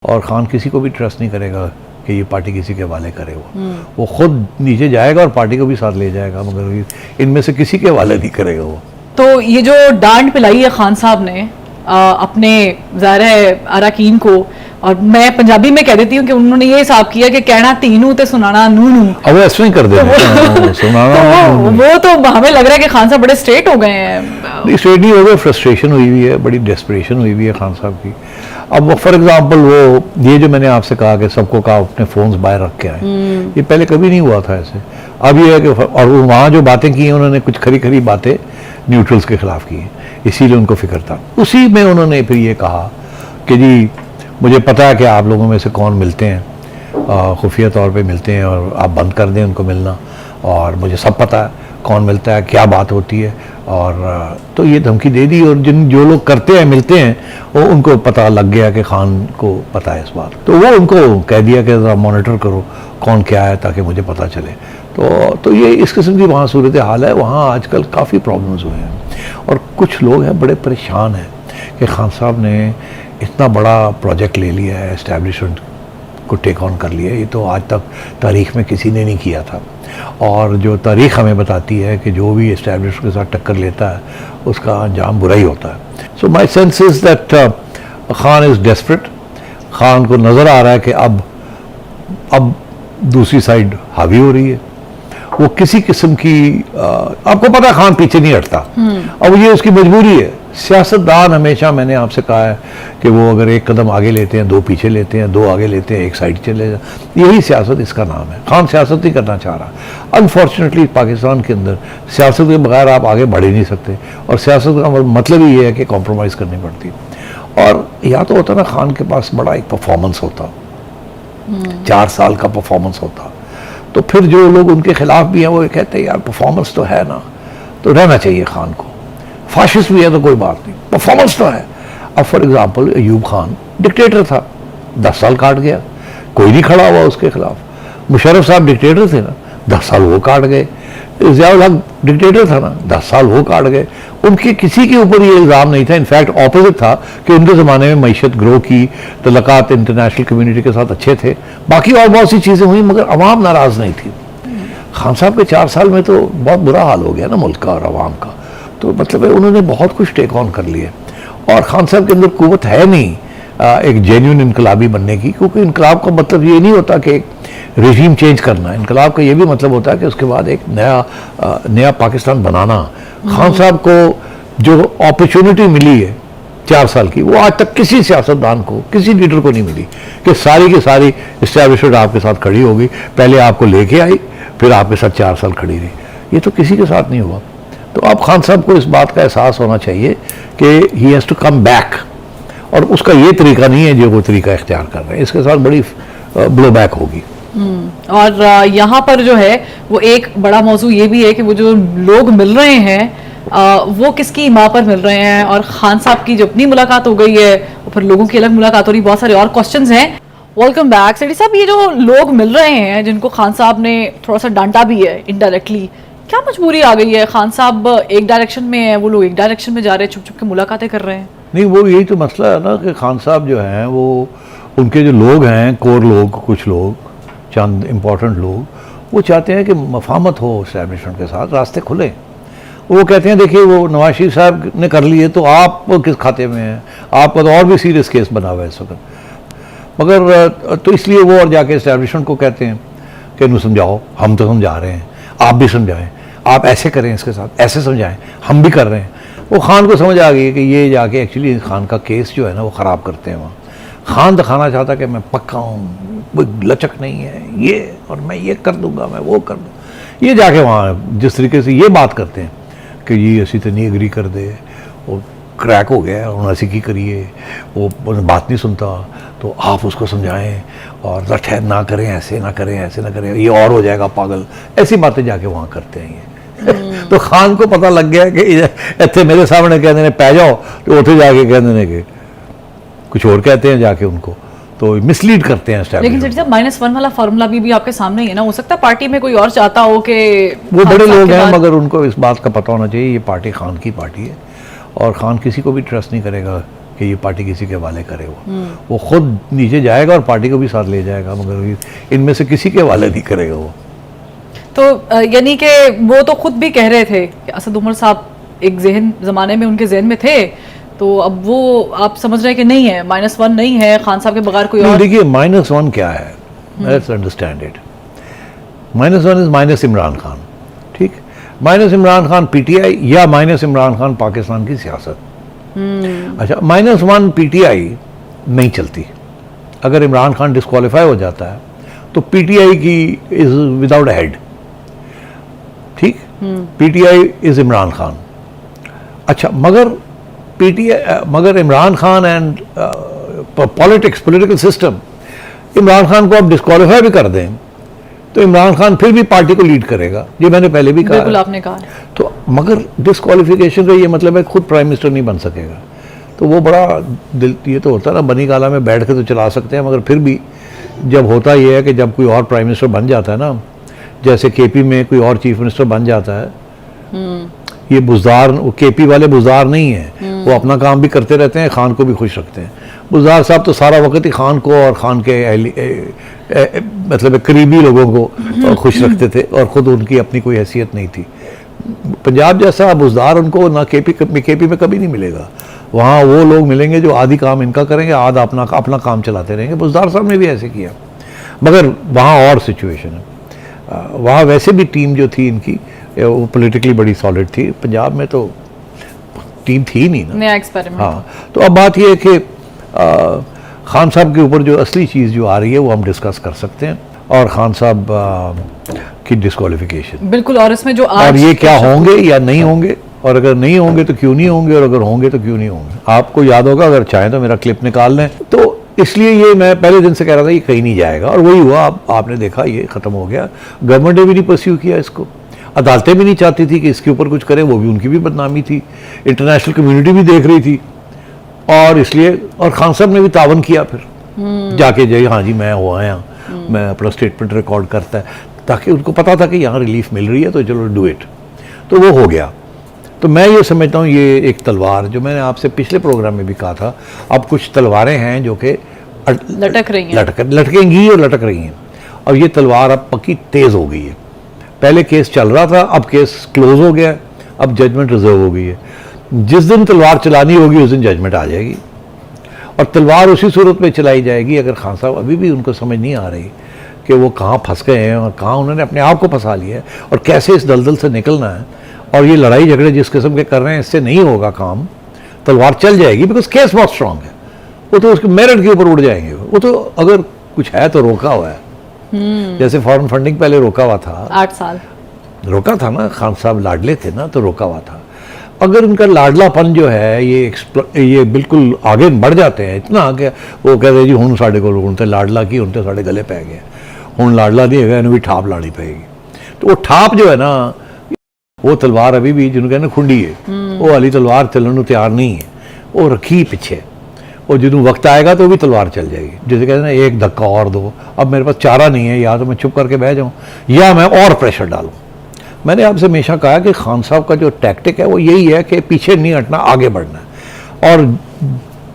और खान किसी को भी ट्रस्ट नहीं करेगा कि ये पार्टी किसी के हवाले करे। वो खुद नीचे जाएगा और पार्टी को भी साथ ले जाएगा, मगर इनमें से किसी के हवाले नहीं करेगा वो। तो ये जो डांट पिलाई है खान साहब ने अपने ज़ाहिर है अरकान को, और मैं पंजाबी में कह देती हूँ कि उन्होंने ये हिसाब किया कि कहना तीनू ते सुनाना नूनू। अब वो ऐसा ही कर दे सुनाना वो तो हमें लग रहा है कि खान साहब बड़े स्ट्रेट हो गए हैं। स्ट्रेट नहीं हो गए, फ्रस्ट्रेशन हुई हुई है, बड़ी डेस्परेशन हुई हुई है खान साहब की। अब फॉर एग्जांपल वो ये जो मैंने आपसे कहा कि सबको कहा अपने फोन्स बाहर रख के आए, ये पहले कभी नहीं हुआ था ऐसे। अब ये है कि और वहाँ जो बातें की हैं उन्होंने कुछ खरी खरी बातें न्यूट्रल्स के खिलाफ की हैं, इसीलिए उनको फिक्र था। उसी में उन्होंने फिर ये कहा कि जी मुझे पता है कि आप लोगों में से कौन मिलते हैं, खुफिया तौर पे मिलते हैं, और आप बंद कर दें उनको मिलना, और मुझे सब पता है कौन मिलता है, क्या बात होती है। और तो ये धमकी दे दी, और जो लोग करते हैं मिलते हैं वो उनको पता लग गया कि खान को पता है इस बात, तो वो उनको कह दिया कि ज़रा मॉनिटर करो कौन क्या है ताकि मुझे पता चले। तो ये इस किस्म की वहाँ सूरत हाल है। वहाँ आजकल काफ़ी प्रॉब्लम्स हुए हैं, और कुछ लोग हैं बड़े परेशान हैं कि खान साहब ने इतना बड़ा प्रोजेक्ट ले लिया है, एस्टैब्लिशमेंट को टेक ऑन कर लिया है। ये तो आज तक तारीख़ में किसी ने नहीं किया था, और जो तारीख़ हमें बताती है कि जो भी एस्टैब्लिशमेंट के साथ टक्कर लेता है उसका अंजाम बुरा ही होता है। So my sense is that Khan is desperate. Khan को नज़र आ रहा है कि अब दूसरी साइड हावी हो रही है। वो किसी किस्म की आपको पता है खान पीछे नहीं हटता, अब ये उसकी मजबूरी है। सियासतदान हमेशा, मैंने आपसे कहा है कि वो अगर एक कदम आगे लेते हैं दो पीछे लेते हैं, दो आगे लेते हैं एक साइड चले जाते, यही सियासत इसका नाम है। खान सियासत नहीं करना चाह रहा। अनफॉर्चुनेटली पाकिस्तान के अंदर सियासत के बगैर आप आगे बढ़ ही नहीं सकते, और सियासत का मतलब ही ये है कि कॉम्प्रोमाइज़ करनी पड़ती। और या तो होता ना खान के पास बड़ा एक परफॉर्मेंस होता, 4 साल का परफॉर्मेंस होता, तो फिर जो लोग उनके खिलाफ भी हैं वो कहते हैं यार परफॉर्मेंस तो है ना, तो रहना चाहिए खान को। फाशिस्ट भी है तो कोई बात नहीं, परफॉर्मेंस तो है। अब for example Ayub Khan dictator था, 10 साल काट गया, कोई नहीं खड़ा हुआ उसके खिलाफ। मुशर्रफ साहब डिक्टेटर थे ना, 10 साल वो काट गए। ज़ियाउल हक डिक्टेटर था ना, 10 साल वो काट गए। उनके किसी के ऊपर ये इल्ज़ाम नहीं था, इनफैक्ट ऑपोजिट था कि उनके ज़माने में मईशत ग्रो की, तल्लुकात इंटरनेशनल कम्युनिटी के साथ अच्छे थे, बाकी और बहुत सी चीज़ें हुई, मगर अवाम नाराज़ नहीं थी। खान साहब के 4 साल में तो बहुत बुरा हाल हो गया ना मुल्क का और अवाम का। तो मतलब है उन्होंने बहुत कुछ टेक ऑन कर लिया, और खान साहब के अंदर कुव्वत है नहीं एक जेन्युइन इनकलाबी बनने की, क्योंकि इनकलाब का मतलब ये नहीं होता कि रेजीम चेंज करना। इनकलाब का ये भी मतलब होता है कि उसके बाद एक नया पाकिस्तान बनाना। खान साहब को जो अपॉर्चुनिटी मिली है 4 साल की, वो आज तक किसी सियासतदान को, किसी लीडर को नहीं मिली कि सारी की सारी इस्टेब्लिशमेंट आपके साथ खड़ी होगी, पहले आपको लेके आई फिर आपके साथ 4 साल खड़ी रही। ये तो किसी के साथ नहीं हुआ। तो अब खान साहब को इस बात का एहसास होना चाहिए कि he has to come back, और उसका ये तरीका नहीं है जो वो तरीका इख्तियार कर रहे हैं, इसके साथ बड़ी ब्लो बैक होगी। और यहाँ पर जो है वो एक बड़ा मौजू ये भी है कि वो जो लोग मिल रहे हैं वो किसकी माँ पर मिल रहे हैं, और खान साहब की जो अपनी मुलाकात हो गई है और फिर लोगों की अलग मुलाकात हो रही, बहुत सारे और क्वेश्चंस हैं। वेलकम बैक सेठी साहब। ये जो लोग मिल रहे हैं जिनको खान साहब ने थोड़ा सा डांटा भी है इनडायरेक्टली, क्या मजबूरी आ गई है? खान साहब एक डायरेक्शन में है, वो लोग एक डायरेक्शन में जा रहे हैं, छुप छुप के मुलाकातें कर रहे हैं। नहीं, वो यही तो मसला है ना कि खान साहब जो हैं वो, उनके जो लोग हैं कोर लोग, कुछ लोग, चंद इम्पोर्टेंट लोग, वो चाहते हैं कि मफाहमत हो इस्टेब्लिशमेंट के साथ, रास्ते खुले। वो कहते हैं देखिए वो नवाज शरीफ साहब ने कर लिए तो आप किस खाते में हैं, आपका तो और भी सीरियस केस बना हुआ है इस वक्त। मगर तो इसलिए वो और जाके इस्टेब्लिशमेंट को कहते हैं कि इन्हें समझाओ, हम तो समझा रहे हैं, आप भी समझाएं, आप ऐसे करें इसके साथ, ऐसे समझाएं, हम भी कर रहे हैं। वो खान को समझ आ गई है कि ये जाके एक्चुअली खान का केस जो है ना वो ख़राब करते हैं वहाँ। खान दिखाना चाहता कि मैं पक्का हूँ, कोई लचक नहीं है ये, और मैं ये कर दूंगा, मैं वो कर दूँ। ये जाके वहाँ जिस तरीके से ये बात करते हैं कि ये असी तो नहीं एग्री कर दे, वो क्रैक हो गया उन्हें असी की करिए, वो बात नहीं सुनता, तो आप उसको समझाएं और ठहर ना करें, ऐसे ना करें, ऐसे ना करें, ये और हो जाएगा पागल, ऐसी बातें जाके वहाँ करते हैं ये। तो खान को पता लग गया कि इतने मेरे सामने कहते हैं पै जाओ, तो उठे जाके कहते हैं कि कुछ और कहते हैं जाके उनको, तो मिसलीड करते हैं। लेकिन सेठी साहब -1 वाला फार्मूला भी आपके सामने ही है ना। हो सकता है पार्टी में कोई और चाहता हो कि वो बड़े लोग हैं, मगर उनको इस बात का पता होना चाहिए ये पार्टी खान की पार्टी है, और खान किसी को भी ट्रस्ट नहीं करेगा कि ये पार्टी किसी के हवाले करे। वो खुद नीचे जाएगा और पार्टी को भी साथ ले जाएगा, मगर इनमें से किसी के हवाले नहीं करेगा वो। तो यानी कि वो तो खुद भी कह रहे थे कि असद उमर साहब एक ज़माने में उनके जहन में थे, तो अब वो आप समझ रहे हैं कि नहीं है, -1 नहीं है, खान साहब के बगैर कोई और। देखिए -1 क्या है, let's understand it. -1 is minus Imran Khan, ठीक, माइनस इमरान खान पीटीआई या माइनस इमरान खान पाकिस्तान की सियासत। अच्छा, -1 पीटीआई नहीं चलती। अगर इमरान खान डिस्क्वालीफाई हो जाता है तो पीटीआई की इज विदाउट हेड, ठीक, पीटीआई इज इमरान खान। अच्छा, मगर Imran Khan and politics, political system, Imran Khan को आप डिस्क्वालीफाई भी कर दें तो इमरान खान फिर भी पार्टी को लीड करेगा, ये मैंने पहले भी कहा। बिल्कुल आपने कहा। तो मगर डिस्क्वालिफिकेशन का ये मतलब है खुद प्राइम मिनिस्टर नहीं बन सकेगा, तो वो बड़ा दिल, ये तो होता है ना, बनी गाला में बैठ के तो चला सकते हैं, मगर फिर भी जब होता ये है कि जब कोई और प्राइम मिनिस्टर बन जाता है ना, जैसे केपी में कोई और चीफ मिनिस्टर बन जाता है, ये बुज़दार, केपी वाले बुज़दार नहीं है, वो अपना काम भी करते रहते हैं, खान को भी खुश रखते हैं। बुज़दार साहब तो सारा वक्त ही खान को और खान के मतलब करीबी लोगों को खुश रखते थे, और ख़ुद उनकी अपनी कोई हैसियत नहीं थी। पंजाब जैसा बुज़दार उनको ना केपी में कभी नहीं मिलेगा। वहाँ वो लोग मिलेंगे जो आधी काम इनका करेंगे, आधा अपना काम चलाते रहेंगे। बुज़दार साहब ने भी ऐसे किया, मगर वहाँ और सिचुएशन है। वहाँ वैसे भी टीम जो थी इनकी वो पॉलिटिकली बड़ी सॉलिड थी, पंजाब में तो टीम थी नहीं ना, नया एक्सपेरिमेंट। हाँ, तो अब बात यह है कि खान साहब के ऊपर जो असली चीज़ जो आ रही है वो हम डिस्कस कर सकते हैं, और खान साहब की डिस्क्वालिफिकेशन, बिल्कुल। और इसमें जो आज और ये क्या होंगे या नहीं होंगे, और अगर नहीं होंगे तो क्यों नहीं होंगे, और अगर होंगे तो क्यों नहीं होंगे। आपको याद होगा, अगर चाहें तो मेरा क्लिप निकाल लें, तो इसलिए ये मैं पहले दिन से कह रहा था ये कहीं नहीं जाएगा, और वही हुआ। आपने देखा ये ख़त्म हो गया। गवर्नमेंट ने भी नहीं परस्यू किया इसको, अदालतें भी नहीं चाहती थी कि इसके ऊपर कुछ करें, वो भी उनकी भी बदनामी थी, इंटरनेशनल कम्युनिटी भी देख रही थी, और इसलिए, और खान साहब ने भी तावन किया फिर जाके, जय हाँ जी मैं हो आया, मैं अपना स्टेटमेंट रिकॉर्ड करता है, ताकि उनको पता था कि यहाँ रिलीफ मिल रही है तो चलो डू इट, तो वो हो गया। तो मैं ये समझता हूँ ये एक तलवार, जो मैंने आपसे पिछले प्रोग्राम में भी कहा था, अब कुछ तलवारें हैं जो कि लटक रही हैं, लटकेंगी और लटक रही हैं, और ये तलवार अब पक्की तेज़ हो गई है। पहले केस चल रहा था, अब केस क्लोज हो गया, अब जजमेंट रिजर्व हो गई है। जिस दिन तलवार चलानी होगी उस दिन जजमेंट आ जाएगी, और तलवार उसी सूरत में चलाई जाएगी अगर खान साहब, अभी भी उनको समझ नहीं आ रही कि वो कहाँ फंस गए हैं और कहाँ उन्होंने अपने आप को फंसा लिया है, और कैसे इस दलदल से निकलना है। और ये लड़ाई झगड़े जिस किस्म के कर रहे हैं, इससे नहीं होगा काम। तलवार चल जाएगी बिकॉज केस बहुत स्ट्रांग है, वो तो उसके मेरिट के ऊपर उड़ जाएंगे। वो तो अगर कुछ है तो रोका हुआ है, जैसे फॉरेन फंडिंग पहले रोका हुआ था, 8 साल रोका था ना, खान साहब लाडले थे ना, तो रोका हुआ था। अगर उनका लाडलापन जो है ये बिल्कुल आगे बढ़ जाते हैं इतना कि वो कहते हैं जी हूँ साढ़े को उनते लाडला की उनते साढ़े गले पै गए, हूँ लाडला नहीं है, इन्हें भी ठाप लानी पड़ेगी। तो वो ठाप जो है ना, वो तलवार अभी भी जिन्होंने कहना खुंडी है, वो वाली तलवार चलने तैयार नहीं है, वो रखी पीछे, और जिन्हों वक्त आएगा तो भी तलवार चल जाएगी। जैसे कहते हैं ना, एक धक्का और दो, अब मेरे पास चारा नहीं है, या तो मैं चुप करके बह जाऊँ या मैं और प्रेशर डालूँ। मैंने आपसे हमेशा कहा कि खान साहब का जो टैक्टिक है वो यही है कि पीछे नहीं हटना, आगे बढ़ना है, और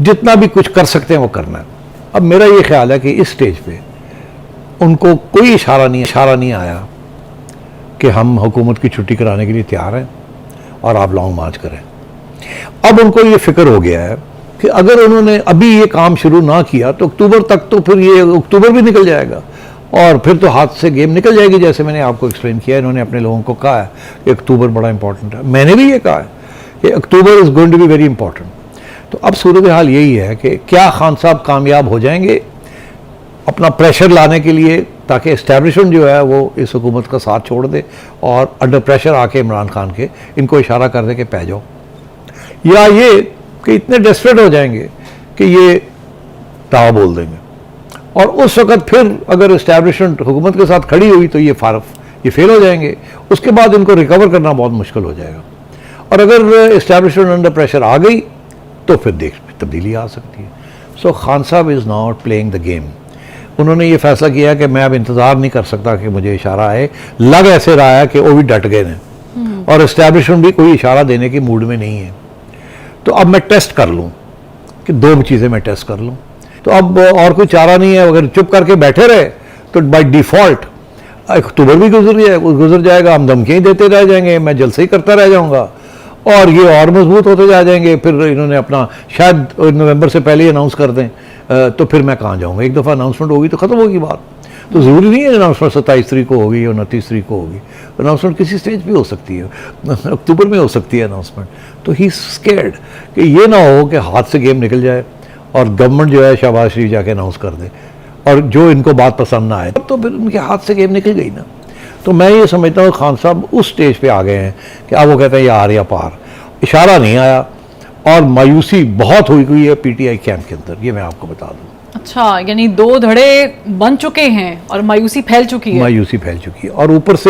जितना भी कुछ कर सकते हैं वो करना है। अब मेरा ये ख्याल है कि इस स्टेज पे उनको कोई इशारा नहीं आया कि हम हुकूमत की छुट्टी कराने के लिए तैयार हैं और आप लॉन्ग मार्च करें। अब उनको ये फिक्र हो गया है कि अगर उन्होंने अभी ये काम शुरू ना किया तो अक्टूबर तक, तो फिर ये अक्टूबर भी निकल जाएगा, और फिर तो हाथ से गेम निकल जाएगी। जैसे मैंने आपको एक्सप्लेन किया, इन्होंने अपने लोगों को कहा है कि अक्टूबर बड़ा इंपॉर्टेंट है, मैंने भी ये कहा है कि October is going to be very important. तो अब सूरत हाल यही है कि क्या खान साहब कामयाब हो जाएंगे अपना प्रेशर लाने के लिए, ताकि इस्टेब्लिशमेंट जो है वो इस हुकूमत का साथ छोड़ दे और अंडर प्रेशर आके इमरान खान के इनको इशारा कर दे कि पै जाओ, या ये कि इतने डेस्परेट हो जाएंगे कि ये दावा बोल देंगे, और उस वक्त फिर अगर इस्टेब्लिशमेंट हुकूमत के साथ खड़ी हुई तो ये फेल हो जाएंगे। उसके बाद इनको रिकवर करना बहुत मुश्किल हो जाएगा, और अगर इस्टेब्लिशमेंट अंडर प्रेशर आ गई तो फिर देश में तब्दीली आ सकती है। सो खान साहब is not playing the game. उन्होंने ये फैसला किया कि मैं अब इंतज़ार नहीं कर सकता कि मुझे इशारा आए। लग ऐसे रहा है कि वो भी डट गए हैं और इस्टेब्लिशमेंट भी कोई इशारा देने के मूड में नहीं है, तो अब मैं टेस्ट कर लूँ कि 2 चीज़ें मैं टेस्ट कर लूँ। तो अब और कोई चारा नहीं है, अगर चुप करके बैठे रहे तो बाय डिफ़ॉल्ट अक्टूबर भी गुजर जाएगा, हम धमकियाँ ही देते रह जाएंगे, मैं जलसे ही करता रह जाऊँगा और ये और मजबूत होते जा जाएंगे। फिर इन्होंने अपना शायद नवंबर से पहले ही अनाउंस कर दें, तो फिर मैं कहाँ जाऊँगा। एक दफ़ा अनाउंसमेंट होगी तो ख़त्म होगी बात। तो ज़रूरी नहीं है अनाउंसमेंट 27 तारीख को होगी या 29 तारीख को होगी। अनाउंसमेंट किसी स्टेज पे हो सकती है, अक्टूबर में हो सकती है अनाउंसमेंट। तो ही स्केर्ड कि ये ना हो कि हाथ से गेम निकल जाए और गवर्नमेंट जो है शहबाज शरीफ जाके अनाउंस कर दे और जो इनको बात पसंद ना आए तो फिर उनके हाथ से गेम निकल गई ना। तो मैं ये समझता हूँ खान साहब उस स्टेज पे आ गए हैं कि अब वो कहते हैं यार या पार, इशारा नहीं आया और मायूसी बहुत हुई है पीटीआई कैंप के अंदर, ये मैं आपको बता दूं। अच्छा, यानी 2 धड़े बन चुके हैं और मायूसी फैल चुकी है। मायूसी फैल चुकी है और ऊपर से